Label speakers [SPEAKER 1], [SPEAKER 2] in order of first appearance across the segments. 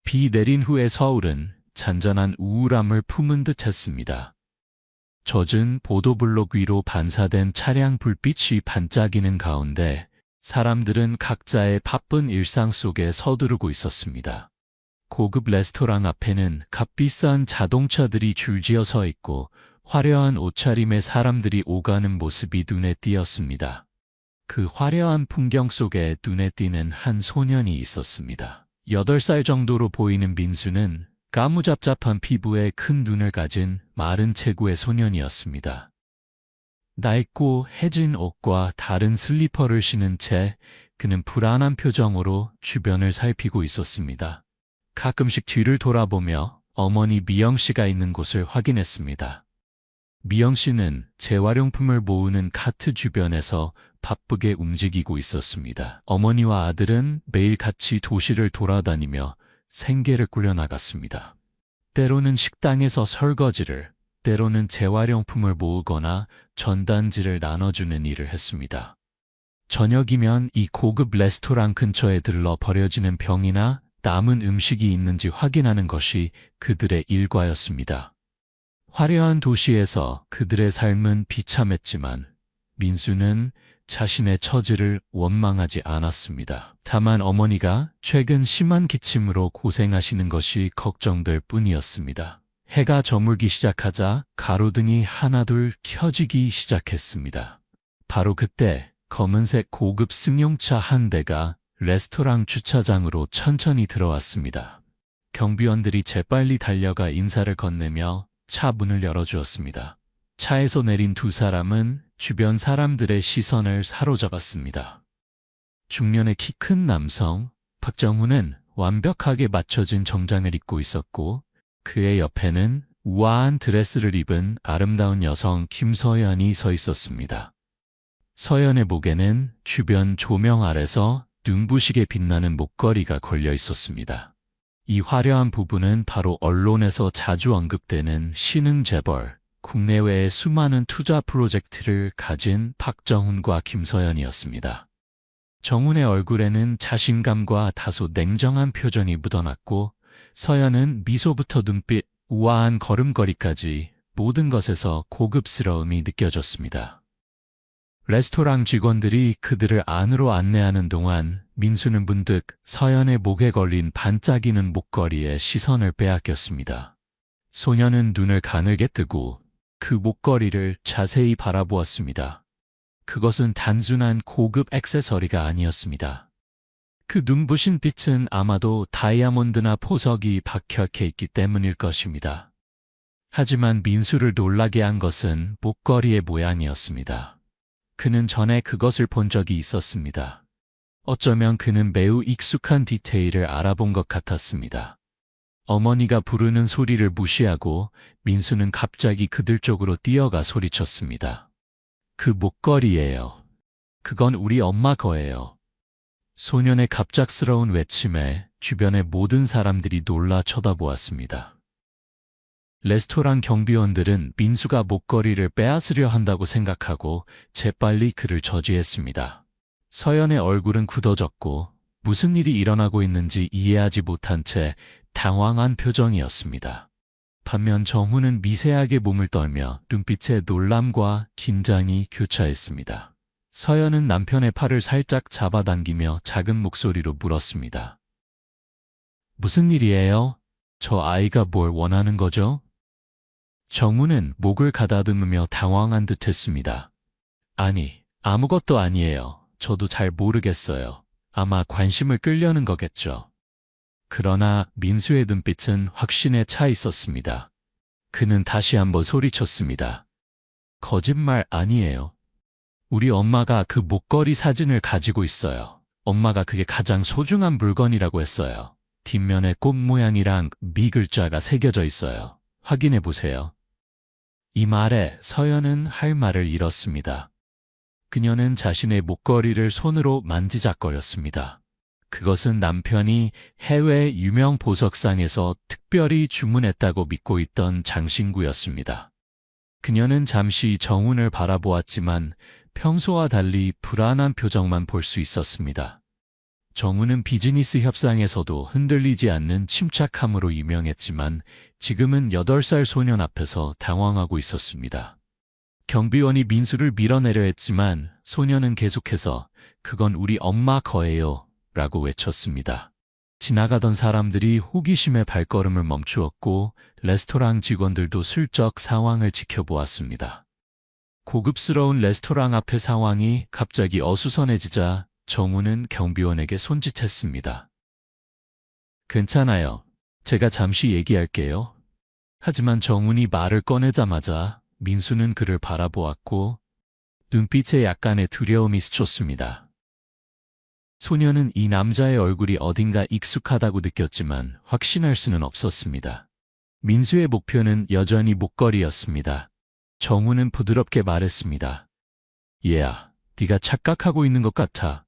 [SPEAKER 1] 비 내린 후에 서울은 잔잔한 우울함을 품은 듯 했습니다. 젖은 보도블록 위로 반사된 차량 불빛이 반짝이는 가운데 사람들은 각자의 바쁜 일상 속에 서두르고 있었습니다. 고급 레스토랑 앞에는 값비싼 자동차들이 줄지어 서 있고 화려한 옷차림의 사람들이 오가는 모습이 눈에 띄었습니다. 그 화려한 풍경 속에 눈에 띄는 한 소년이 있었습니다. 8살 정도로 보이는 민수는 까무잡잡한 피부에 큰 눈을 가진 마른 체구의 소년이었습니다. 낡고 해진 옷과 다른 슬리퍼를 신은 채 그는 불안한 표정으로 주변을 살피고 있었습니다. 가끔씩 뒤를 돌아보며 어머니 미영 씨가 있는 곳을 확인했습니다. 미영 씨는 재활용품을 모으는 카트 주변에서 바쁘게 움직이고 있었습니다. 어머니와 아들은 매일 같이 도시를 돌아다니며 생계를 꾸려나갔습니다. 때로는 식당에서 설거지를, 때로는 재활용품을 모으거나 전단지를 나눠주는 일을 했습니다. 저녁이면 이 고급 레스토랑 근처에 들러 버려지는 병이나 남은 음식이 있는지 확인하는 것이 그들의 일과였습니다. 화려한 도시에서 그들의 삶은 비참했지만 민수는 자신의 처지를 원망하지 않았습니다. 다만 어머니가 최근 심한 기침으로 고생하시는 것이 걱정될 뿐이었습니다. 해가 저물기 시작하자 가로등이 하나둘 켜지기 시작했습니다. 바로 그때 검은색 고급 승용차 한 대가 레스토랑 주차장으로 천천히 들어왔습니다. 경비원들이 재빨리 달려가 인사를 건네며 차 문을 열어주었습니다. 차에서 내린 두 사람은 주변 사람들의 시선을 사로잡았습니다. 중년의 키 큰 남성 박정훈은 완벽하게 맞춰진 정장을 입고 있었고 그의 옆에는 우아한 드레스를 입은 아름다운 여성 김서연이 서 있었습니다. 서연의 목에는 주변 조명 아래서 눈부시게 빛나는 목걸이가 걸려 있었습니다. 이 화려한 부부는 바로 언론에서 자주 언급되는 신흥 재벌, 국내외의 수많은 투자 프로젝트를 가진 박정훈과 김서연이었습니다. 정훈의 얼굴에는 자신감과 다소 냉정한 표정이 묻어났고 서연은 미소부터 눈빛, 우아한 걸음걸이까지 모든 것에서 고급스러움이 느껴졌습니다. 레스토랑 직원들이 그들을 안으로 안내하는 동안 민수는 문득 서연의 목에 걸린 반짝이는 목걸이에 시선을 빼앗겼습니다. 소녀는 눈을 가늘게 뜨고 그 목걸이를 자세히 바라보았습니다. 그것은 단순한 고급 액세서리가 아니었습니다. 그 눈부신 빛은 아마도 다이아몬드나 보석이 박혀있게 있기 때문일 것입니다. 하지만 민수를 놀라게 한 것은 목걸이의 모양이었습니다. 그는 전에 그것을 본 적이 있었습니다. 어쩌면 그는 매우 익숙한 디테일을 알아본 것 같았습니다. 어머니가 부르는 소리를 무시하고 민수는 갑자기 그들 쪽으로 뛰어가 소리쳤습니다. 그 목걸이예요. 그건 우리 엄마 거예요. 소년의 갑작스러운 외침에 주변의 모든 사람들이 놀라 쳐다보았습니다. 레스토랑 경비원들은 민수가 목걸이를 빼앗으려 한다고 생각하고 재빨리 그를 저지했습니다. 서연의 얼굴은 굳어졌고 무슨 일이 일어나고 있는지 이해하지 못한 채 당황한 표정이었습니다. 반면 정훈은 미세하게 몸을 떨며 눈빛에 놀람과 긴장이 교차했습니다. 서연은 남편의 팔을 살짝 잡아당기며 작은 목소리로 물었습니다. 무슨 일이에요? 저 아이가 뭘 원하는 거죠? 정훈은 목을 가다듬으며 당황한 듯 했습니다. 아니, 아무것도 아니에요. 저도 잘 모르겠어요. 아마 관심을 끌려는 거겠죠. 그러나 민수의 눈빛은 확신에 차 있었습니다. 그는 다시 한번 소리쳤습니다. 거짓말 아니에요. 우리 엄마가 그 목걸이 사진을 가지고 있어요. 엄마가 그게 가장 소중한 물건이라고 했어요. 뒷면에 꽃 모양이랑 미 글자가 새겨져 있어요. 확인해 보세요. 이 말에 서연은 할 말을 잃었습니다. 그녀는 자신의 목걸이를 손으로 만지작거렸습니다. 그것은 남편이 해외 유명 보석상에서 특별히 주문했다고 믿고 있던 장신구였습니다. 그녀는 잠시 정훈을 바라보았지만 평소와 달리 불안한 표정만 볼 수 있었습니다. 정우는 비즈니스 협상에서도 흔들리지 않는 침착함으로 유명했지만 지금은 8살 소년 앞에서 당황하고 있었습니다. 경비원이 민수를 밀어내려 했지만 소년은 계속해서 그건 우리 엄마 거예요 라고 외쳤습니다. 지나가던 사람들이 호기심에 발걸음을 멈추었고 레스토랑 직원들도 슬쩍 상황을 지켜보았습니다. 고급스러운 레스토랑 앞의 상황이 갑자기 어수선해지자 정우는 경비원에게 손짓했습니다. 괜찮아요. 제가 잠시 얘기할게요. 하지만 정훈이 말을 꺼내자마자 민수는 그를 바라보았고 눈빛에 약간의 두려움이 스쳤습니다. 소녀는 이 남자의 얼굴이 어딘가 익숙하다고 느꼈지만 확신할 수는 없었습니다. 민수의 목표는 여전히 목걸이였습니다. 정우는 부드럽게 말했습니다. 얘야, 네가 착각하고 있는 것 같아.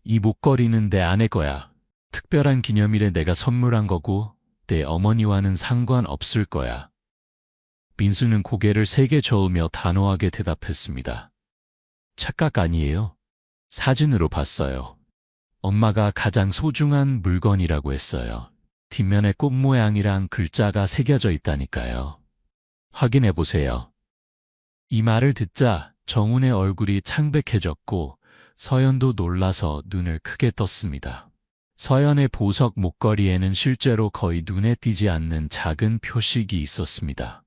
[SPEAKER 1] 이 목걸이는 내 아내 거야. 특별한 기념일에 내가 선물한 거고 내 어머니와는 상관없을 거야. 민수는 고개를 세게 저으며 단호하게 대답했습니다. 착각 아니에요. 사진으로 봤어요. 엄마가 가장 소중한 물건이라고 했어요. 뒷면에 꽃 모양이랑 글자가 새겨져 있다니까요. 확인해 보세요. 이 말을 듣자 정훈의 얼굴이 창백해졌고 서연도 놀라서 눈을 크게 떴습니다. 서연의 보석 목걸이에는 실제로 거의 눈에 띄지 않는 작은 표식이 있었습니다.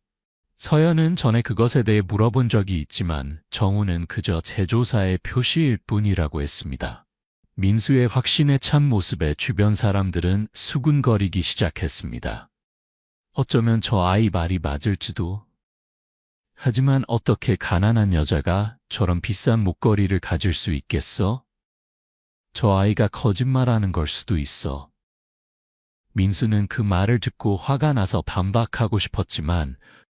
[SPEAKER 1] 서연은 전에 그것에 대해 물어본 적이 있지만 정훈은 그저 제조사의 표시일 뿐이라고 했습니다. 민수의 확신에 찬 모습에 주변 사람들은 수군거리기 시작했습니다. 어쩌면 저 아이 말이 맞을지도. 하지만 어떻게 가난한 여자가 저런 비싼 목걸이를 가질 수 있겠어? 저 아이가 거짓말하는 걸 수도 있어. 민수는 그 말을 듣고 화가 나서 반박하고 싶었지만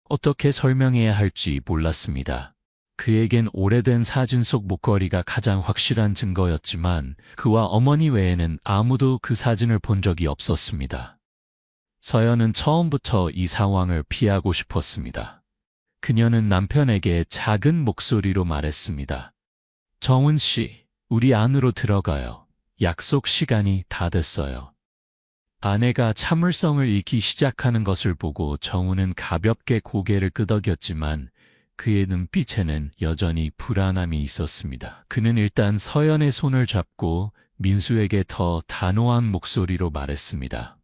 [SPEAKER 1] 어떻게 설명해야 할지 몰랐습니다. 그에겐 오래된 사진 속 목걸이가 가장 확실한 증거였지만 그와 어머니 외에는 아무도 그 사진을 본 적이 없었습니다. 서연은 처음부터 이 상황을 피하고 싶었습니다. 그녀는 남편에게 작은 목소리로 말했습니다. 정훈 씨, 우리 안으로 들어가요. 약속 시간이 다 됐어요. 아내가 참을성을 잃기 시작하는 것을 보고 정훈은 가볍게 고개를 끄덕였지만 그의 눈빛에는 여전히 불안함이 있었습니다. 그는 일단 서연의 손을 잡고 민수에게 더 단호한 목소리로 말했습니다.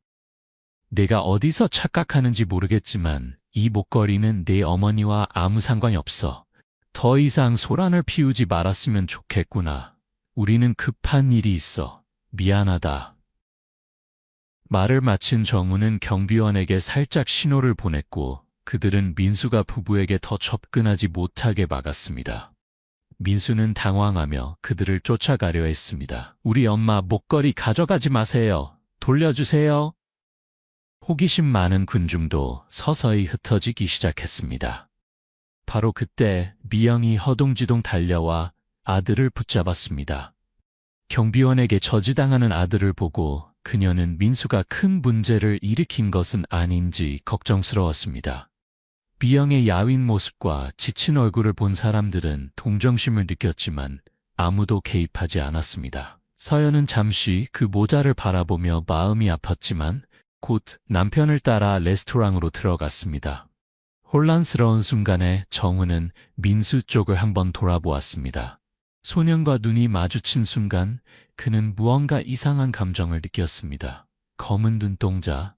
[SPEAKER 1] 내가 어디서 착각하는지 모르겠지만 이 목걸이는 내 어머니와 아무 상관이 없어. 더 이상 소란을 피우지 말았으면 좋겠구나. 우리는 급한 일이 있어. 미안하다. 말을 마친 정우는 경비원에게 살짝 신호를 보냈고 그들은 민수가 부부에게 더 접근하지 못하게 막았습니다. 민수는 당황하며 그들을 쫓아가려 했습니다. 우리 엄마 목걸이 가져가지 마세요. 돌려주세요. 호기심 많은 군중도 서서히 흩어지기 시작했습니다. 바로 그때 미영이 허둥지둥 달려와 아들을 붙잡았습니다. 경비원에게 저지당하는 아들을 보고 그녀는 민수가 큰 문제를 일으킨 것은 아닌지 걱정스러웠습니다. 미영의 야윈 모습과 지친 얼굴을 본 사람들은 동정심을 느꼈지만 아무도 개입하지 않았습니다. 서연은 잠시 그 모자를 바라보며 마음이 아팠지만 곧 남편을 따라 레스토랑으로 들어갔습니다. 혼란스러운 순간에 정우는 민수 쪽을 한번 돌아보았습니다. 소년과 눈이 마주친 순간 그는 무언가 이상한 감정을 느꼈습니다. 검은 눈동자,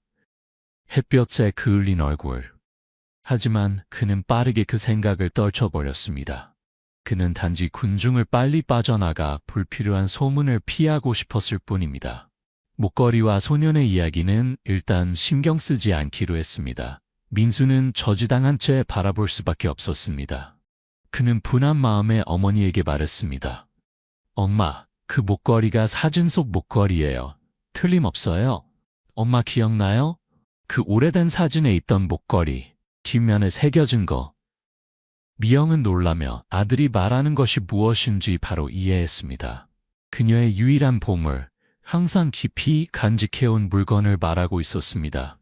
[SPEAKER 1] 햇볕에 그을린 얼굴. 하지만 그는 빠르게 그 생각을 떨쳐버렸습니다. 그는 단지 군중을 빨리 빠져나가 불필요한 소문을 피하고 싶었을 뿐입니다. 목걸이와 소년의 이야기는 일단 신경 쓰지 않기로 했습니다. 민수는 저지당한 채 바라볼 수밖에 없었습니다. 그는 분한 마음에 어머니에게 말했습니다. 엄마, 그 목걸이가 사진 속 목걸이예요. 틀림없어요. 엄마 기억나요? 그 오래된 사진에 있던 목걸이, 뒷면에 새겨진 거. 미영은 놀라며 아들이 말하는 것이 무엇인지 바로 이해했습니다. 그녀의 유일한 보물, 항상 깊이 간직해온 물건을 말하고 있었습니다.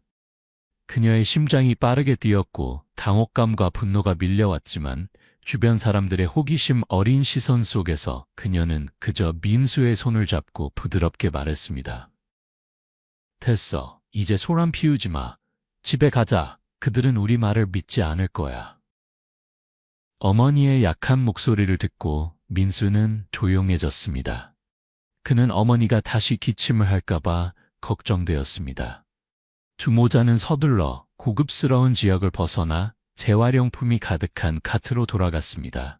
[SPEAKER 1] 그녀의 심장이 빠르게 뛰었고 당혹감과 분노가 밀려왔지만 주변 사람들의 호기심 어린 시선 속에서 그녀는 그저 민수의 손을 잡고 부드럽게 말했습니다. 됐어. 이제 소란 피우지 마. 집에 가자. 그들은 우리 말을 믿지 않을 거야. 어머니의 약한 목소리를 듣고 민수는 조용해졌습니다. 그는 어머니가 다시 기침을 할까봐 걱정되었습니다. 주모자는 서둘러 고급스러운 지역을 벗어나 재활용품이 가득한 카트로 돌아갔습니다.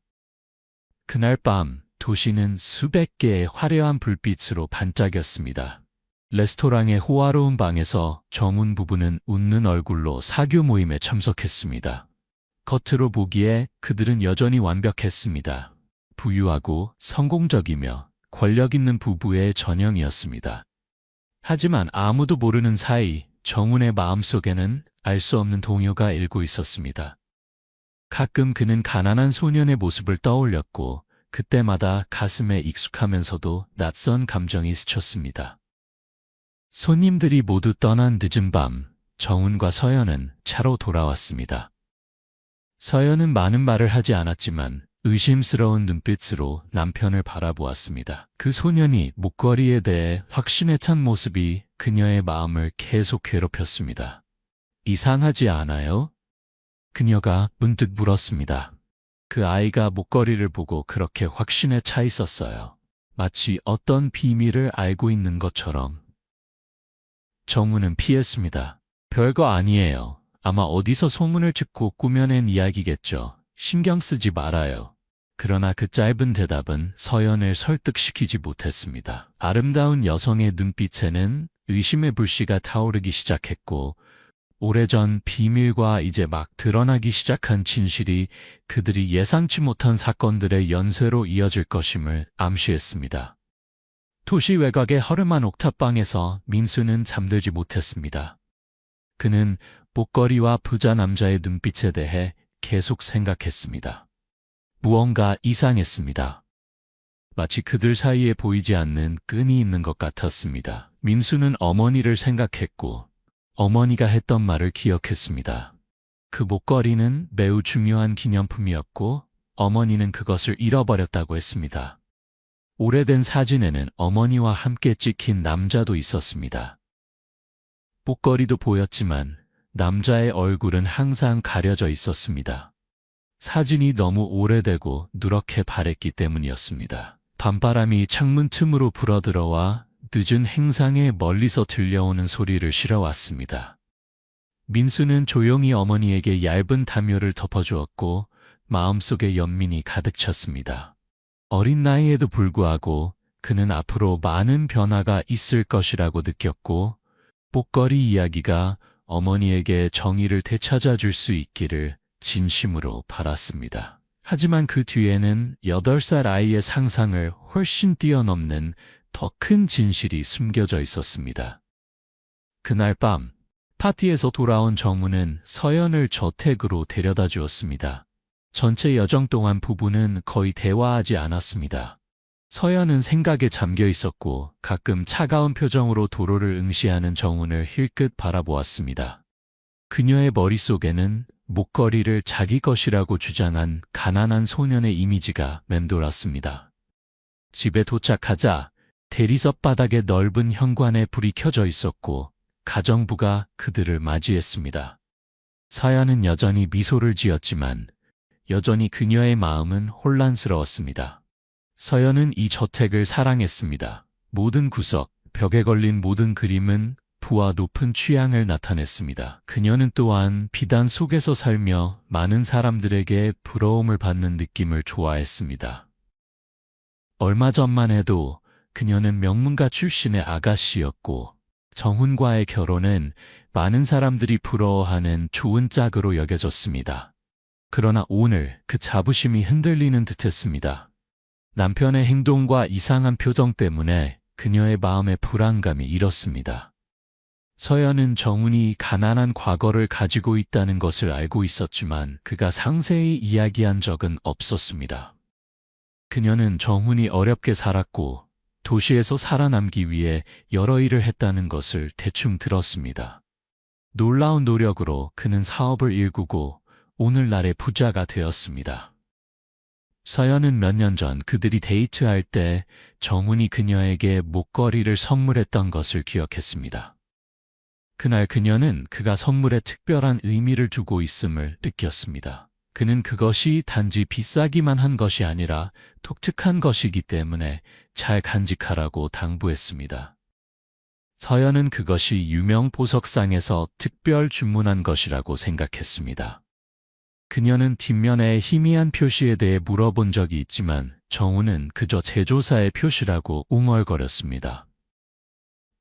[SPEAKER 1] 그날 밤 도시는 수백 개의 화려한 불빛으로 반짝였습니다. 레스토랑의 호화로운 방에서 정훈 부부는 웃는 얼굴로 사교 모임에 참석했습니다. 겉으로 보기에 그들은 여전히 완벽했습니다. 부유하고 성공적이며 권력 있는 부부의 전형이었습니다. 하지만 아무도 모르는 사이 정훈의 마음속에는 알 수 없는 동요가 일고 있었습니다. 가끔 그는 가난한 소년의 모습을 떠올렸고 그때마다 가슴에 익숙하면서도 낯선 감정이 스쳤습니다. 손님들이 모두 떠난 늦은 밤, 정훈과 서연은 차로 돌아왔습니다. 서연은 많은 말을 하지 않았지만 의심스러운 눈빛으로 남편을 바라보았습니다. 그 소년이 목걸이에 대해 확신에 찬 모습이 그녀의 마음을 계속 괴롭혔습니다. 이상하지 않아요? 그녀가 문득 물었습니다. 그 아이가 목걸이를 보고 그렇게 확신에 차 있었어요. 마치 어떤 비밀을 알고 있는 것처럼. 정훈은 피했습니다. 별거 아니에요. 아마 어디서 소문을 듣고 꾸며낸 이야기겠죠. 신경 쓰지 말아요. 그러나 그 짧은 대답은 서연을 설득시키지 못했습니다. 아름다운 여성의 눈빛에는 의심의 불씨가 타오르기 시작했고 오래전 비밀과 이제 막 드러나기 시작한 진실이 그들이 예상치 못한 사건들의 연쇄로 이어질 것임을 암시했습니다. 도시 외곽의 허름한 옥탑방에서 민수는 잠들지 못했습니다. 그는 목걸이와 부자 남자의 눈빛에 대해 계속 생각했습니다. 무언가 이상했습니다. 마치 그들 사이에 보이지 않는 끈이 있는 것 같았습니다. 민수는 어머니를 생각했고 어머니가 했던 말을 기억했습니다. 그 목걸이는 매우 중요한 기념품이었고 어머니는 그것을 잃어버렸다고 했습니다. 오래된 사진에는 어머니와 함께 찍힌 남자도 있었습니다. 목걸이도 보였지만 남자의 얼굴은 항상 가려져 있었습니다. 사진이 너무 오래되고 누렇게 바랬기 때문이었습니다. 밤바람이 창문 틈으로 불어들어와 늦은 행상에 멀리서 들려오는 소리를 실어왔습니다. 민수는 조용히 어머니에게 얇은 담요를 덮어주었고 마음속에 연민이 가득 찼습니다. 어린 나이에도 불구하고 그는 앞으로 많은 변화가 있을 것이라고 느꼈고 목걸이 이야기가 어머니에게 정의를 되찾아 줄 수 있기를 진심으로 바랐습니다. 하지만 그 뒤에는 8살 아이의 상상을 훨씬 뛰어넘는 더 큰 진실이 숨겨져 있었습니다. 그날 밤 파티에서 돌아온 정훈은 서연을 저택으로 데려다 주었습니다. 전체 여정 동안 부부는 거의 대화하지 않았습니다. 서연은 생각에 잠겨 있었고 가끔 차가운 표정으로 도로를 응시하는 정훈을 힐끗 바라보았습니다. 그녀의 머릿속에는 목걸이를 자기 것이라고 주장한 가난한 소년의 이미지가 맴돌았습니다. 집에 도착하자 대리석 바닥에 넓은 현관에 불이 켜져 있었고 가정부가 그들을 맞이했습니다. 사야는 여전히 미소를 지었지만 여전히 그녀의 마음은 혼란스러웠습니다. 서연은 이 저택을 사랑했습니다. 모든 구석, 벽에 걸린 모든 그림은 부와 높은 취향을 나타냈습니다. 그녀는 또한 비단 속에서 살며 많은 사람들에게 부러움을 받는 느낌을 좋아했습니다. 얼마 전만 해도 그녀는 명문가 출신의 아가씨였고 정훈과의 결혼은 많은 사람들이 부러워하는 좋은 짝으로 여겨졌습니다. 그러나 오늘 그 자부심이 흔들리는 듯했습니다. 남편의 행동과 이상한 표정 때문에 그녀의 마음에 불안감이 일었습니다. 서연은 정훈이 가난한 과거를 가지고 있다는 것을 알고 있었지만 그가 상세히 이야기한 적은 없었습니다. 그녀는 정훈이 어렵게 살았고 도시에서 살아남기 위해 여러 일을 했다는 것을 대충 들었습니다. 놀라운 노력으로 그는 사업을 일구고 오늘날의 부자가 되었습니다. 서연은 몇 년 전 그들이 데이트할 때 정훈이 그녀에게 목걸이를 선물했던 것을 기억했습니다. 그날 그녀는 그가 선물에 특별한 의미를 두고 있음을 느꼈습니다. 그는 그것이 단지 비싸기만 한 것이 아니라 독특한 것이기 때문에 잘 간직하라고 당부했습니다. 서연은 그것이 유명 보석상에서 특별 주문한 것이라고 생각했습니다. 그녀는 뒷면의 희미한 표시에 대해 물어본 적이 있지만 정훈은 그저 제조사의 표시라고 웅얼거렸습니다.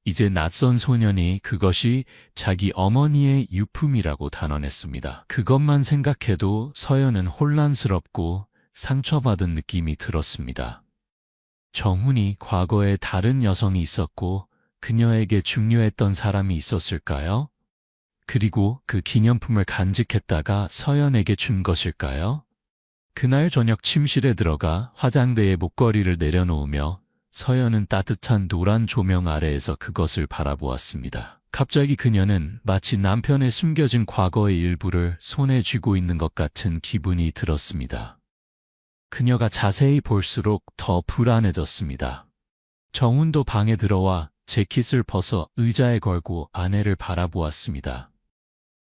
[SPEAKER 1] 이제 낯선 소년이 그것이 자기 어머니의 유품이라고 단언했습니다. 그것만 생각해도 서연은 혼란스럽고 상처받은 느낌이 들었습니다. 정훈이 과거에 다른 여성이 있었고 그녀에게 중요했던 사람이 있었을까요? 그리고 그 기념품을 간직했다가 서연에게 준 것일까요? 그날 저녁 침실에 들어가 화장대에 목걸이를 내려놓으며 서연은 따뜻한 노란 조명 아래에서 그것을 바라보았습니다. 갑자기 그녀는 마치 남편의 숨겨진 과거의 일부를 손에 쥐고 있는 것 같은 기분이 들었습니다. 그녀가 자세히 볼수록 더 불안해졌습니다. 정훈도 방에 들어와 재킷을 벗어 의자에 걸고 아내를 바라보았습니다.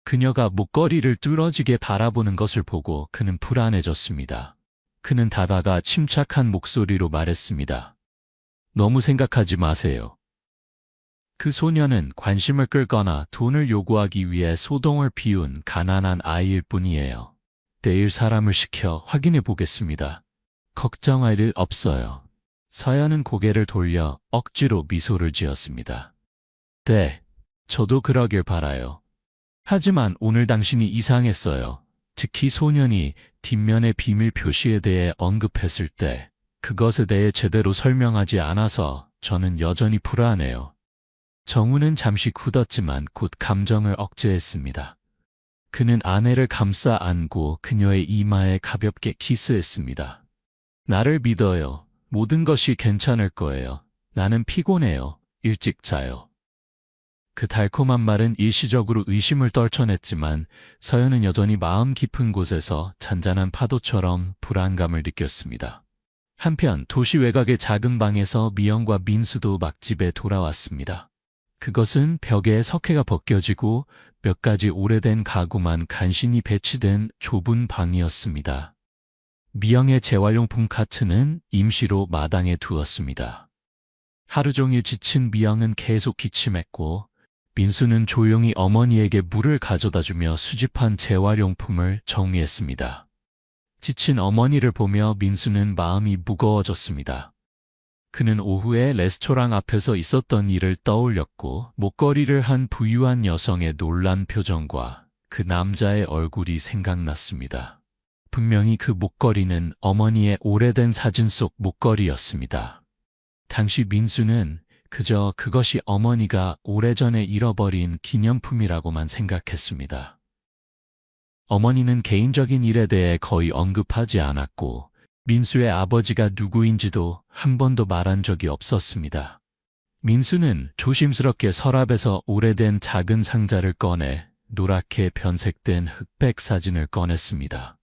[SPEAKER 1] 그녀가 목걸이를 뚫어지게 바라보는 것을 보고 그는 불안해졌습니다. 그는 다가가 침착한 목소리로 말했습니다. 너무 생각하지 마세요. 그 소녀는 관심을 끌거나 돈을 요구하기 위해 소동을 피운 가난한 아이일 뿐이에요. 내일 사람을 시켜 확인해 보겠습니다. 걱정할 일 없어요. 서연은 고개를 돌려 억지로 미소를 지었습니다. 네, 저도 그러길 바라요. 하지만 오늘 당신이 이상했어요. 특히 소년이 뒷면의 비밀 표시에 대해 언급했을 때 그것에 대해 제대로 설명하지 않아서 저는 여전히 불안해요. 정훈은 잠시 굳었지만 곧 감정을 억제했습니다. 그는 아내를 감싸 안고 그녀의 이마에 가볍게 키스했습니다. 나를 믿어요. 모든 것이 괜찮을 거예요. 나는 피곤해요. 일찍 자요. 그 달콤한 말은 일시적으로 의심을 떨쳐냈지만 서연은 여전히 마음 깊은 곳에서 잔잔한 파도처럼 불안감을 느꼈습니다. 한편 도시 외곽의 작은 방에서 미영과 민수도 막 집에 돌아왔습니다. 그것은 벽에 석회가 벗겨지고 몇 가지 오래된 가구만 간신히 배치된 좁은 방이었습니다. 미영의 재활용품 카트는 임시로 마당에 두었습니다. 하루 종일 지친 미영은 계속 기침했고 민수는 조용히 어머니에게 물을 가져다주며 수집한 재활용품을 정리했습니다. 지친 어머니를 보며 민수는 마음이 무거워졌습니다. 그는 오후에 레스토랑 앞에서 있었던 일을 떠올렸고 목걸이를 한 부유한 여성의 놀란 표정과 그 남자의 얼굴이 생각났습니다. 분명히 그 목걸이는 어머니의 오래된 사진 속 목걸이였습니다. 당시 민수는 그저 그것이 어머니가 오래전에 잃어버린 기념품이라고만 생각했습니다. 어머니는 개인적인 일에 대해 거의 언급하지 않았고 민수의 아버지가 누구인지도 한 번도 말한 적이 없었습니다. 민수는 조심스럽게 서랍에서 오래된 작은 상자를 꺼내 노랗게 변색된 흑백 사진을 꺼냈습니다.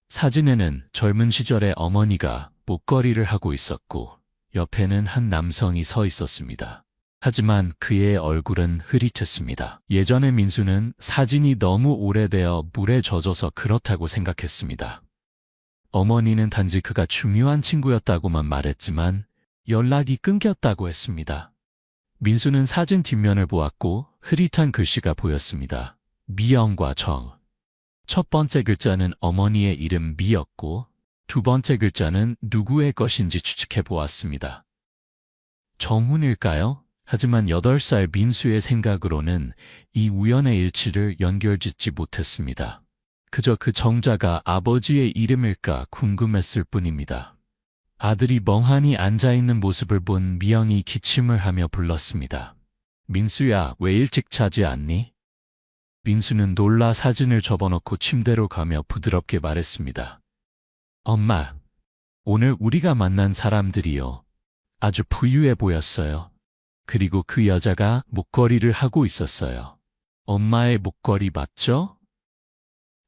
[SPEAKER 1] 사진에는 젊은 시절의 어머니가 목걸이를 하고 있었고 옆에는 한 남성이 서 있었습니다. 하지만 그의 얼굴은 흐릿했습니다. 예전에 민수는 사진이 너무 오래되어 물에 젖어서 그렇다고 생각했습니다. 어머니는 단지 그가 중요한 친구였다고만 말했지만 연락이 끊겼다고 했습니다. 민수는 사진 뒷면을 보았고 흐릿한 글씨가 보였습니다. 미영과 정. 첫 번째 글자는 어머니의 이름 미였고 두 번째 글자는 누구의 것인지 추측해 보았습니다. 정훈일까요? 하지만 8살 민수의 생각으로는 이 우연의 일치를 연결짓지 못했습니다. 그저 그 정자가 아버지의 이름일까 궁금했을 뿐입니다. 아들이 멍하니 앉아있는 모습을 본 미영이 기침을 하며 불렀습니다. 민수야, 왜 일찍 자지 않니? 민수는 놀라 사진을 접어넣고 침대로 가며 부드럽게 말했습니다. 엄마, 오늘 우리가 만난 사람들이요. 아주 부유해 보였어요. 그리고 그 여자가 목걸이를 하고 있었어요. 엄마의 목걸이 맞죠?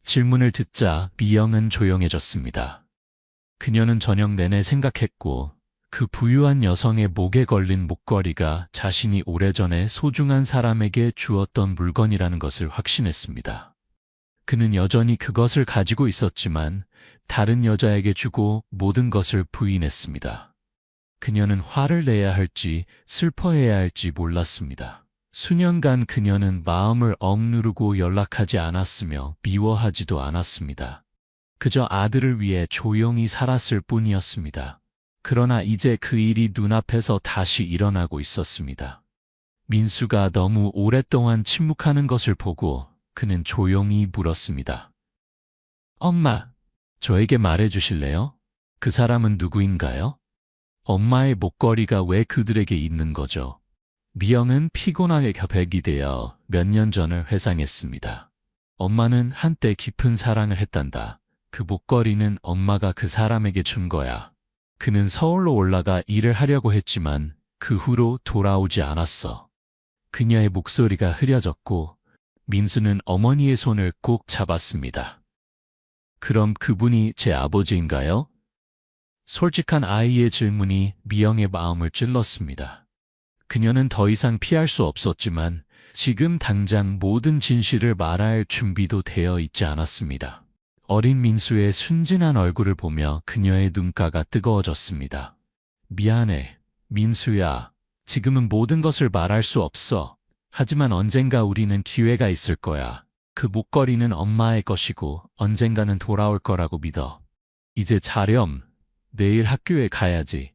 [SPEAKER 1] 질문을 듣자 미영은 조용해졌습니다. 그녀는 저녁 내내 생각했고 그 부유한 여성의 목에 걸린 목걸이가 자신이 오래전에 소중한 사람에게 주었던 물건이라는 것을 확신했습니다. 그는 여전히 그것을 가지고 있었지만 다른 여자에게 주고 모든 것을 부인했습니다. 그녀는 화를 내야 할지 슬퍼해야 할지 몰랐습니다. 수년간 그녀는 마음을 억누르고 연락하지 않았으며 미워하지도 않았습니다. 그저 아들을 위해 조용히 살았을 뿐이었습니다. 그러나 이제 그 일이 눈앞에서 다시 일어나고 있었습니다. 민수가 너무 오랫동안 침묵하는 것을 보고 그는 조용히 물었습니다. 엄마, 저에게 말해 주실래요? 그 사람은 누구인가요? 엄마의 목걸이가 왜 그들에게 있는 거죠? 미영은 피곤하게 격백이 되어 몇 년 전을 회상했습니다. 엄마는 한때 깊은 사랑을 했단다. 그 목걸이는 엄마가 그 사람에게 준 거야. 그는 서울로 올라가 일을 하려고 했지만 그 후로 돌아오지 않았어. 그녀의 목소리가 흐려졌고 민수는 어머니의 손을 꼭 잡았습니다. 그럼 그분이 제 아버지인가요? 솔직한 아이의 질문이 미영의 마음을 찔렀습니다. 그녀는 더 이상 피할 수 없었지만 지금 당장 모든 진실을 말할 준비도 되어 있지 않았습니다. 어린 민수의 순진한 얼굴을 보며 그녀의 눈가가 뜨거워졌습니다. 미안해, 민수야. 지금은 모든 것을 말할 수 없어. 하지만 언젠가 우리는 기회가 있을 거야. 그 목걸이는 엄마의 것이고 언젠가는 돌아올 거라고 믿어. 이제 자렴. 내일 학교에 가야지.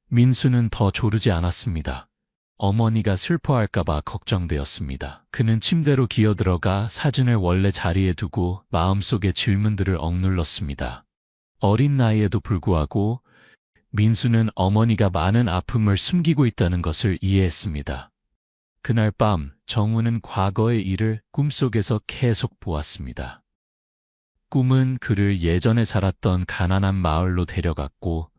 [SPEAKER 1] 민수는 더 조르지 않았습니다. 어머니가 슬퍼할까봐 걱정되었습니다. 그는 침대로 기어들어가 사진을 원래 자리에 두고 마음속의 질문들을 억눌렀습니다. 어린 나이에도 불구하고 민수는 어머니가 많은 아픔을 숨기고 있다는 것을 이해했습니다. 그날 밤 정우는 과거의 일을 꿈속에서 계속 보았습니다. 꿈은 그를 예전에 살았던 가난한 마을로 데려갔고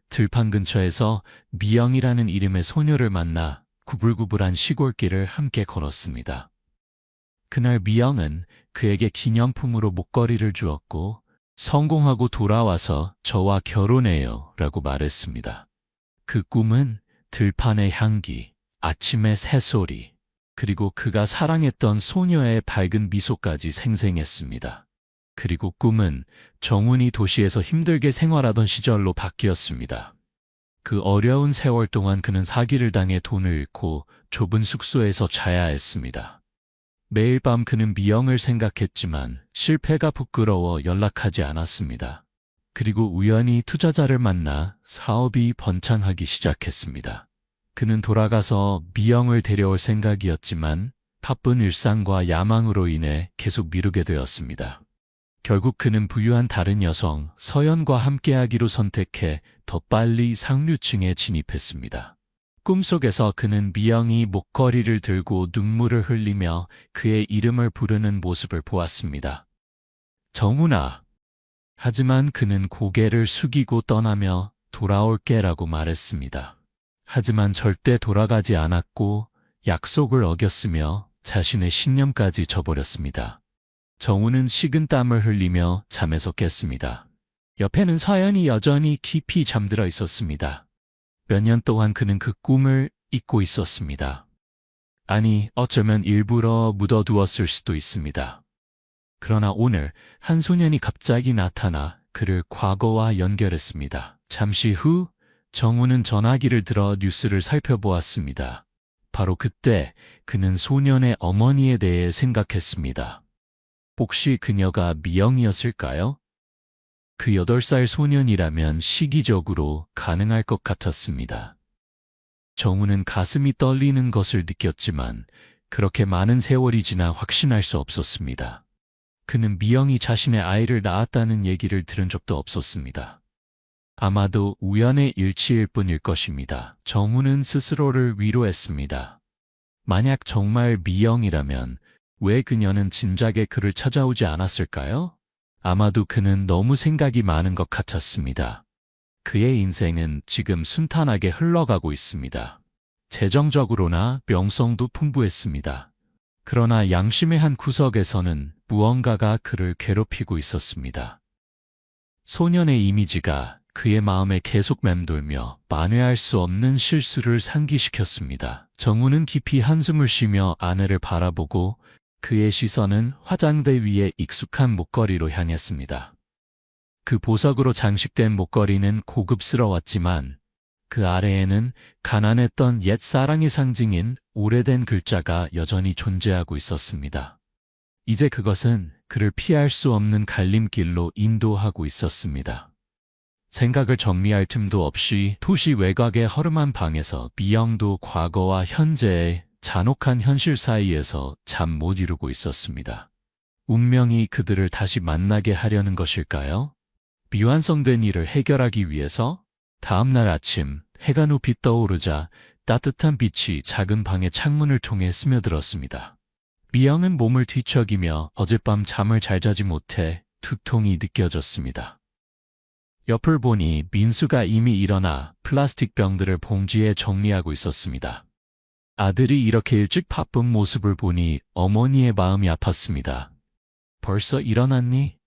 [SPEAKER 1] 들판 근처에서 미영이라는 이름의 소녀를 만나 구불구불한 시골길을 함께 걸었습니다. 그날 미영은 그에게 기념품으로 목걸이를 주었고 성공하고 돌아와서 저와 결혼해요 라고 말했습니다. 그 꿈은 들판의 향기, 아침의 새소리, 그리고 그가 사랑했던 소녀의 밝은 미소까지 생생했습니다. 그리고 꿈은 정훈이 도시에서 힘들게 생활하던 시절로 바뀌었습니다. 그 어려운 세월 동안 그는 사기를 당해 돈을 잃고 좁은 숙소에서 자야 했습니다. 매일 밤 그는 미영을 생각했지만 실패가 부끄러워 연락하지 않았습니다. 그리고 우연히 투자자를 만나 사업이 번창하기 시작했습니다. 그는 돌아가서 미영을 데려올 생각이었지만 바쁜 일상과 야망으로 인해 계속 미루게 되었습니다. 결국 그는 부유한 다른 여성 서연과 함께하기로 선택해 더 빨리 상류층에 진입했습니다. 꿈속에서 그는 미영이 목걸이를 들고 눈물을 흘리며 그의 이름을 부르는 모습을 보았습니다. 정훈아. 하지만 그는 고개를 숙이고 떠나며 돌아올게라고 말했습니다. 하지만 절대 돌아가지 않았고 약속을 어겼으며 자신의 신념까지 저버렸습니다. 정우는 식은땀을 흘리며 잠에서 깼습니다. 옆에는 서연이 여전히 깊이 잠들어 있었습니다. 몇 년 동안 그는 그 꿈을 잊고 있었습니다. 아니, 어쩌면 일부러 묻어두었을 수도 있습니다. 그러나 오늘 한 소년이 갑자기 나타나 그를 과거와 연결했습니다. 잠시 후 정우는 전화기를 들어 뉴스를 살펴보았습니다. 바로 그때 그는 소년의 어머니에 대해 생각했습니다. 혹시 그녀가 미영이었을까요? 그 8살 소년이라면 시기적으로 가능할 것 같았습니다. 정우는 가슴이 떨리는 것을 느꼈지만 그렇게 많은 세월이 지나 확신할 수 없었습니다. 그는 미영이 자신의 아이를 낳았다는 얘기를 들은 적도 없었습니다. 아마도 우연의 일치일 뿐일 것입니다. 정우는 스스로를 위로했습니다. 만약 정말 미영이라면 왜 그녀는 진작에 그를 찾아오지 않았을까요? 아마도 그는 너무 생각이 많은 것 같았습니다. 그의 인생은 지금 순탄하게 흘러가고 있습니다. 재정적으로나 명성도 풍부했습니다. 그러나 양심의 한 구석에서는 무언가가 그를 괴롭히고 있었습니다. 소년의 이미지가 그의 마음에 계속 맴돌며 만회할 수 없는 실수를 상기시켰습니다. 정우는 깊이 한숨을 쉬며 아내를 바라보고 그의 시선은 화장대 위에 익숙한 목걸이로 향했습니다. 그 보석으로 장식된 목걸이는 고급스러웠지만 그 아래에는 가난했던 옛 사랑의 상징인 오래된 글자가 여전히 존재하고 있었습니다. 이제 그것은 그를 피할 수 없는 갈림길로 인도하고 있었습니다. 생각을 정리할 틈도 없이 도시 외곽의 허름한 방에서 미영도 과거와 현재의 잔혹한 현실 사이에서 잠 못 이루고 있었습니다. 운명이 그들을 다시 만나게 하려는 것일까요? 미완성된 일을 해결하기 위해서? 다음 날 아침 해가 높이 떠오르자 따뜻한 빛이 작은 방의 창문을 통해 스며들었습니다. 미영은 몸을 뒤척이며 어젯밤 잠을 잘 자지 못해 두통이 느껴졌습니다. 옆을 보니 민수가 이미 일어나 플라스틱 병들을 봉지에 정리하고 있었습니다. 아들이 이렇게 일찍 바쁜 모습을 보니 어머니의 마음이 아팠습니다. 벌써 일어났니?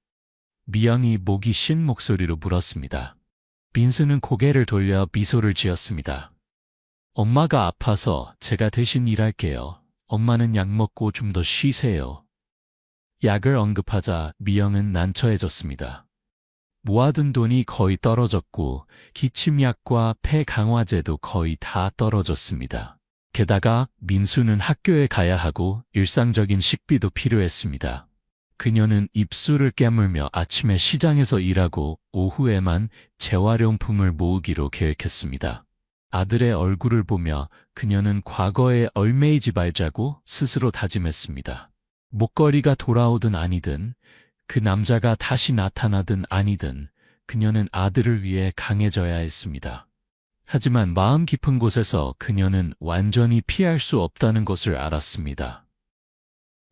[SPEAKER 1] 미영이 목이 쉰 목소리로 물었습니다. 민수는 고개를 돌려 미소를 지었습니다. 엄마가 아파서 제가 대신 일할게요. 엄마는 약 먹고 좀 더 쉬세요. 약을 언급하자 미영은 난처해졌습니다. 모아둔 돈이 거의 떨어졌고 기침약과 폐 강화제도 거의 다 떨어졌습니다. 게다가 민수는 학교에 가야 하고 일상적인 식비도 필요했습니다. 그녀는 입술을 깨물며 아침에 시장에서 일하고 오후에만 재활용품을 모으기로 계획했습니다. 아들의 얼굴을 보며 그녀는 과거에 얼매이지 말자고 스스로 다짐했습니다. 목걸이가 돌아오든 아니든 그 남자가 다시 나타나든 아니든 그녀는 아들을 위해 강해져야 했습니다. 하지만 마음 깊은 곳에서 그녀는 완전히 피할 수 없다는 것을 알았습니다.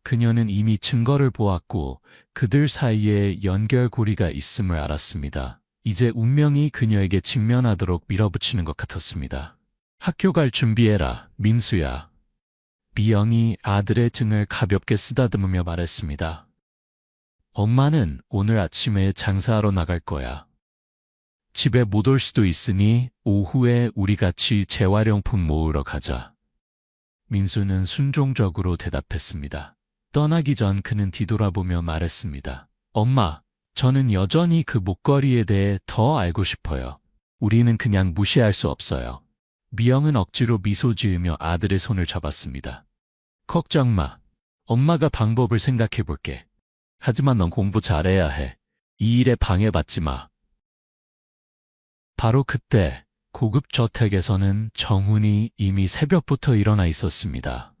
[SPEAKER 1] 그녀는 이미 증거를 보았고 그들 사이에 연결고리가 있음을 알았습니다. 이제 운명이 그녀에게 직면하도록 밀어붙이는 것 같았습니다. 학교 갈 준비해라, 민수야. 미영이 아들의 등을 가볍게 쓰다듬으며 말했습니다. 엄마는 오늘 아침에 장사하러 나갈 거야. 집에 못 올 수도 있으니 오후에 우리 같이 재활용품 모으러 가자. 민수는 순종적으로 대답했습니다. 떠나기 전 그는 뒤돌아보며 말했습니다. 엄마, 저는 여전히 그 목걸이에 대해 더 알고 싶어요. 우리는 그냥 무시할 수 없어요. 미영은 억지로 미소 지으며 아들의 손을 잡았습니다. 걱정 마. 엄마가 방법을 생각해 볼게. 하지만 넌 공부 잘해야 해. 이 일에 방해받지 마. 바로 그때 고급 저택에서는 정훈이 이미 새벽부터 일어나 있었습니다.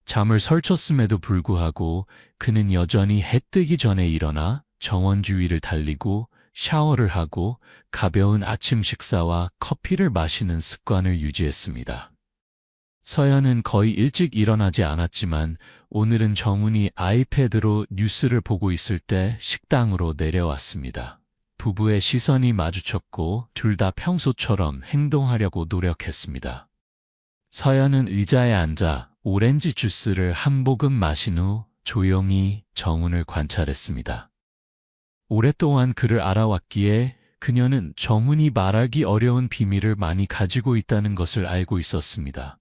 [SPEAKER 1] 잠을 설쳤음에도 불구하고 그는 여전히 해 뜨기 전에 일어나 정원 주위를 달리고 샤워를 하고 가벼운 아침 식사와 커피를 마시는 습관을 유지했습니다. 서연은 거의 일찍 일어나지 않았지만 오늘은 정훈이 아이패드로 뉴스를 보고 있을 때 식당으로 내려왔습니다. 부부의 시선이 마주쳤고 둘 다 평소처럼 행동하려고 노력했습니다. 서연은 의자에 앉아 오렌지 주스를 한 모금 마신 후 조용히 정훈을 관찰했습니다. 오랫동안 그를 알아왔기에 그녀는 정훈이 말하기 어려운 비밀을 많이 가지고 있다는 것을 알고 있었습니다.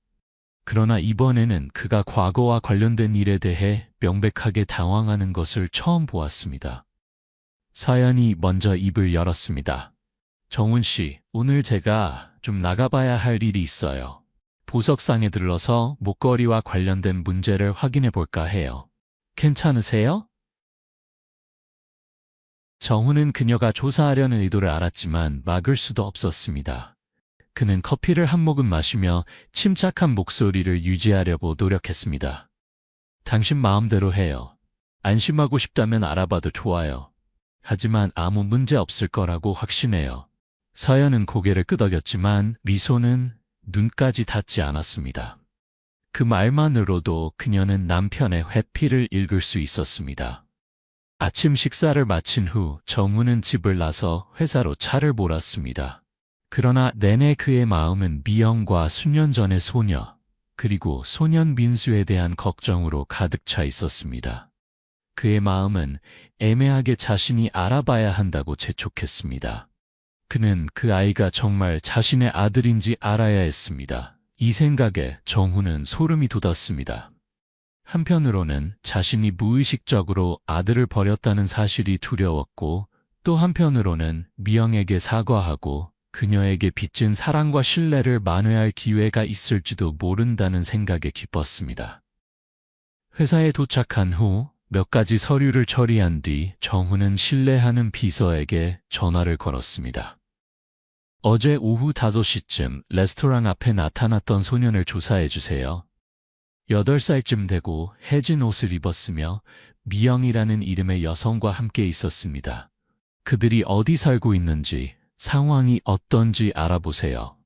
[SPEAKER 1] 그러나 이번에는 그가 과거와 관련된 일에 대해 명백하게 당황하는 것을 처음 보았습니다. 서연이 먼저 입을 열었습니다. 정훈 씨, 오늘 제가 좀 나가봐야 할 일이 있어요. 보석상에 들러서 목걸이와 관련된 문제를 확인해 볼까 해요. 괜찮으세요? 정훈은 그녀가 조사하려는 의도를 알았지만 막을 수도 없었습니다. 그는 커피를 한 모금 마시며 침착한 목소리를 유지하려고 노력했습니다. 당신 마음대로 해요. 안심하고 싶다면 알아봐도 좋아요. 하지만 아무 문제 없을 거라고 확신해요. 서연은 고개를 끄덕였지만 미소는 눈까지 닿지 않았습니다. 그 말만으로도 그녀는 남편의 회피를 읽을 수 있었습니다. 아침 식사를 마친 후 정훈은 집을 나서 회사로 차를 몰았습니다. 그러나 내내 그의 마음은 미영과 수년 전의 소녀, 그리고 소년 민수에 대한 걱정으로 가득 차 있었습니다. 그의 마음은 애매하게 자신이 알아봐야 한다고 재촉했습니다. 그는 그 아이가 정말 자신의 아들인지 알아야 했습니다. 이 생각에 정우는 소름이 돋았습니다. 한편으로는 자신이 무의식적으로 아들을 버렸다는 사실이 두려웠고, 또 한편으로는 미영에게 사과하고 그녀에게 빚진 사랑과 신뢰를 만회할 기회가 있을지도 모른다는 생각에 기뻤습니다. 회사에 도착한 후 몇 가지 서류를 처리한 뒤 정우는 신뢰하는 비서에게 전화를 걸었습니다. 어제 오후 5시쯤 레스토랑 앞에 나타났던 소년을 조사해 주세요. 8살쯤 되고 해진 옷을 입었으며 미영이라는 이름의 여성과 함께 있었습니다. 그들이 어디 살고 있는지, 상황이 어떤지 알아보세요.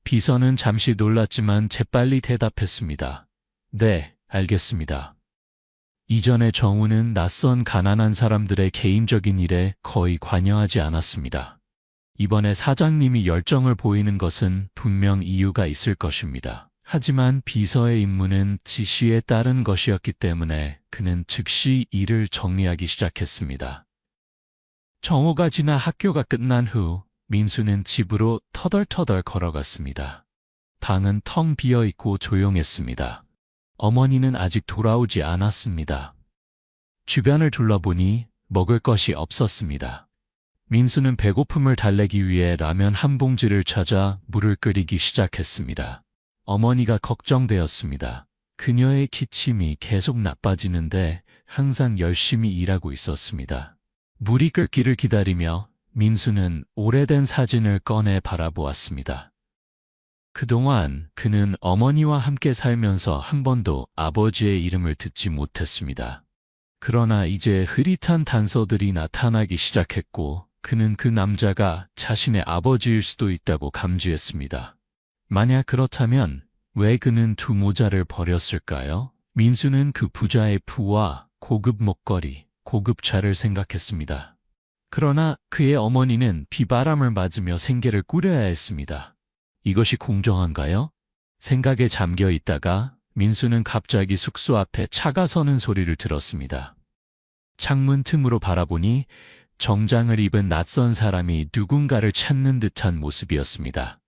[SPEAKER 1] 비서는 잠시 놀랐지만 재빨리 대답했습니다. 네, 알겠습니다. 이전에 정우는 낯선 가난한 사람들의 개인적인 일에 거의 관여하지 않았습니다. 이번에 사장님이 열정을 보이는 것은 분명 이유가 있을 것입니다. 하지만 비서의 임무는 지시에 따른 것이었기 때문에 그는 즉시 일을 정리하기 시작했습니다. 정오가 지나 학교가 끝난 후 민수는 집으로 터덜터덜 걸어갔습니다. 방은 텅 비어있고 조용했습니다. 어머니는 아직 돌아오지 않았습니다. 주변을 둘러보니 먹을 것이 없었습니다. 민수는 배고픔을 달래기 위해 라면 한 봉지를 찾아 물을 끓이기 시작했습니다. 어머니가 걱정되었습니다. 그녀의 기침이 계속 나빠지는데 항상 열심히 일하고 있었습니다. 물이 끓기를 기다리며 민수는 오래된 사진을 꺼내 바라보았습니다. 그동안 그는 어머니와 함께 살면서 한 번도 아버지의 이름을 듣지 못했습니다. 그러나 이제 흐릿한 단서들이 나타나기 시작했고 그는 그 남자가 자신의 아버지일 수도 있다고 감지했습니다. 만약 그렇다면 왜 그는 두 모자를 버렸을까요? 민수는 그 부자의 부와 고급 목걸이, 고급 차를 생각했습니다. 그러나 그의 어머니는 비바람을 맞으며 생계를 꾸려야 했습니다. 이것이 공정한가요? 생각에 잠겨 있다가 민수는 갑자기 숙소 앞에 차가 서는 소리를 들었습니다. 창문 틈으로 바라보니 정장을 입은 낯선 사람이 누군가를 찾는 듯한 모습이었습니다.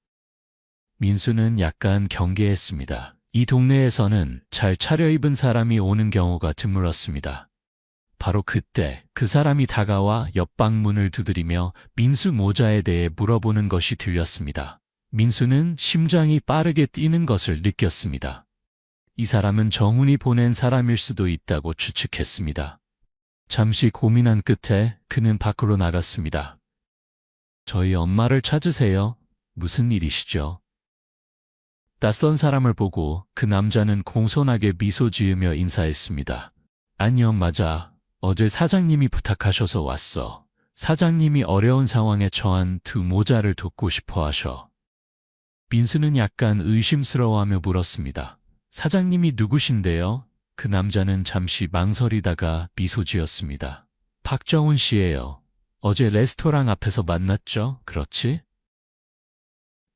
[SPEAKER 1] 민수는 약간 경계했습니다. 이 동네에서는 잘 차려입은 사람이 오는 경우가 드물었습니다. 바로 그때 그 사람이 다가와 옆방문을 두드리며 민수 모자에 대해 물어보는 것이 들렸습니다. 민수는 심장이 빠르게 뛰는 것을 느꼈습니다. 이 사람은 정훈이 보낸 사람일 수도 있다고 추측했습니다. 잠시 고민한 끝에 그는 밖으로 나갔습니다. 저희 엄마를 찾으세요. 무슨 일이시죠? 낯선 사람을 보고 그 남자는 공손하게 미소 지으며 인사했습니다. 안녕, 맞아. 어제 사장님이 부탁하셔서 왔어. 사장님이 어려운 상황에 처한 두 모자를 돕고 싶어 하셔. 민수는 약간 의심스러워하며 물었습니다. 사장님이 누구신데요? 그 남자는 잠시 망설이다가 미소 지었습니다. 박정훈 씨예요. 어제 레스토랑 앞에서 만났죠? 그렇지?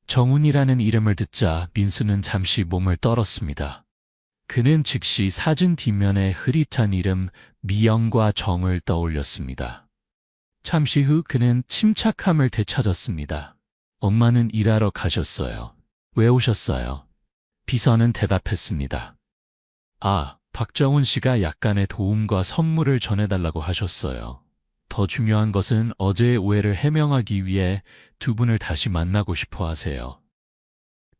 [SPEAKER 1] 정훈이라는 이름을 듣자 민수는 잠시 몸을 떨었습니다. 그는 즉시 사진 뒷면에 흐릿한 이름 미영과 정을 떠올렸습니다. 잠시 후 그는 침착함을 되찾았습니다. 엄마는 일하러 가셨어요. 왜 오셨어요? 비서는 대답했습니다. 아, 박정훈 씨가 약간의 도움과 선물을 전해달라고 하셨어요. 더 중요한 것은 어제의 오해를 해명하기 위해 두 분을 다시 만나고 싶어 하세요.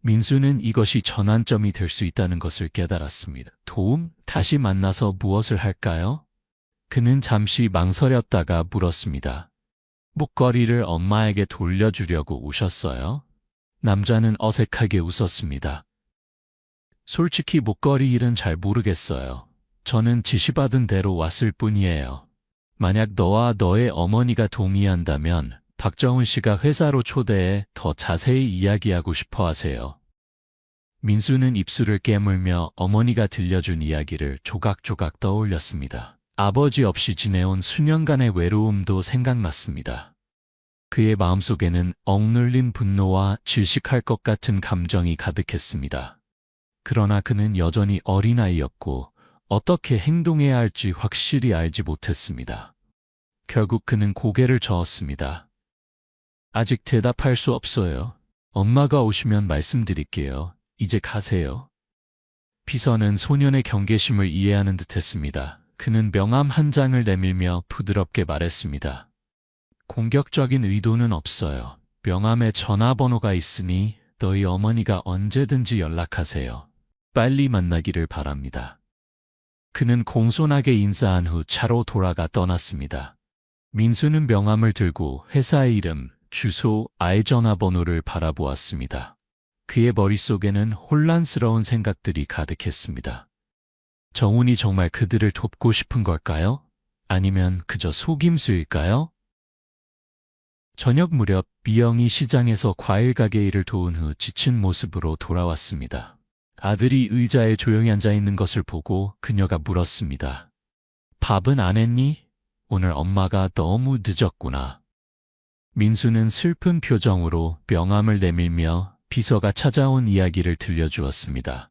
[SPEAKER 1] 민수는 이것이 전환점이 될 수 있다는 것을 깨달았습니다. 도움? 다시 만나서 무엇을 할까요? 그는 잠시 망설였다가 물었습니다. 목걸이를 엄마에게 돌려주려고 오셨어요? 남자는 어색하게 웃었습니다. 솔직히 목걸이 일은 잘 모르겠어요. 저는 지시받은 대로 왔을 뿐이에요. 만약 너와 너의 어머니가 동의한다면 박정훈 씨가 회사로 초대해 더 자세히 이야기하고 싶어 하세요. 민수는 입술을 깨물며 어머니가 들려준 이야기를 조각조각 떠올렸습니다. 아버지 없이 지내온 수년간의 외로움도 생각났습니다. 그의 마음속에는 억눌린 분노와 질식할 것 같은 감정이 가득했습니다. 그러나 그는 여전히 어린아이였고 어떻게 행동해야 할지 확실히 알지 못했습니다. 결국 그는 고개를 저었습니다. 아직 대답할 수 없어요. 엄마가 오시면 말씀드릴게요. 이제 가세요. 비서는 소년의 경계심을 이해하는 듯했습니다. 그는 명함 한 장을 내밀며 부드럽게 말했습니다. 공격적인 의도는 없어요. 명함에 전화번호가 있으니 너희 어머니가 언제든지 연락하세요. 빨리 만나기를 바랍니다. 그는 공손하게 인사한 후 차로 돌아가 떠났습니다. 민수는 명함을 들고 회사의 이름, 주소, 아이 전화번호를 바라보았습니다. 그의 머릿속에는 혼란스러운 생각들이 가득했습니다. 정훈이 정말 그들을 돕고 싶은 걸까요? 아니면 그저 속임수일까요? 저녁 무렵 미영이 시장에서 과일 가게 일을 도운 후 지친 모습으로 돌아왔습니다. 아들이 의자에 조용히 앉아 있는 것을 보고 그녀가 물었습니다. 밥은 안 했니? 오늘 엄마가 너무 늦었구나. 민수는 슬픈 표정으로 명함을 내밀며 비서가 찾아온 이야기를 들려주었습니다.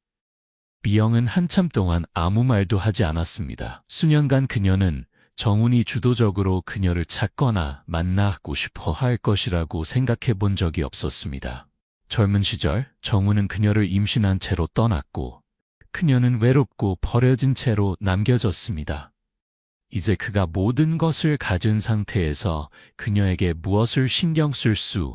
[SPEAKER 1] 미영은 한참 동안 아무 말도 하지 않았습니다. 수년간 그녀는 정훈이 주도적으로 그녀를 찾거나 만나고 싶어 할 것이라고 생각해 본 적이 없었습니다. 젊은 시절 정훈은 그녀를 임신한 채로 떠났고 그녀는 외롭고 버려진 채로 남겨졌습니다. 이제 그가 모든 것을 가진 상태에서 그녀에게 무엇을 신경 쓸 수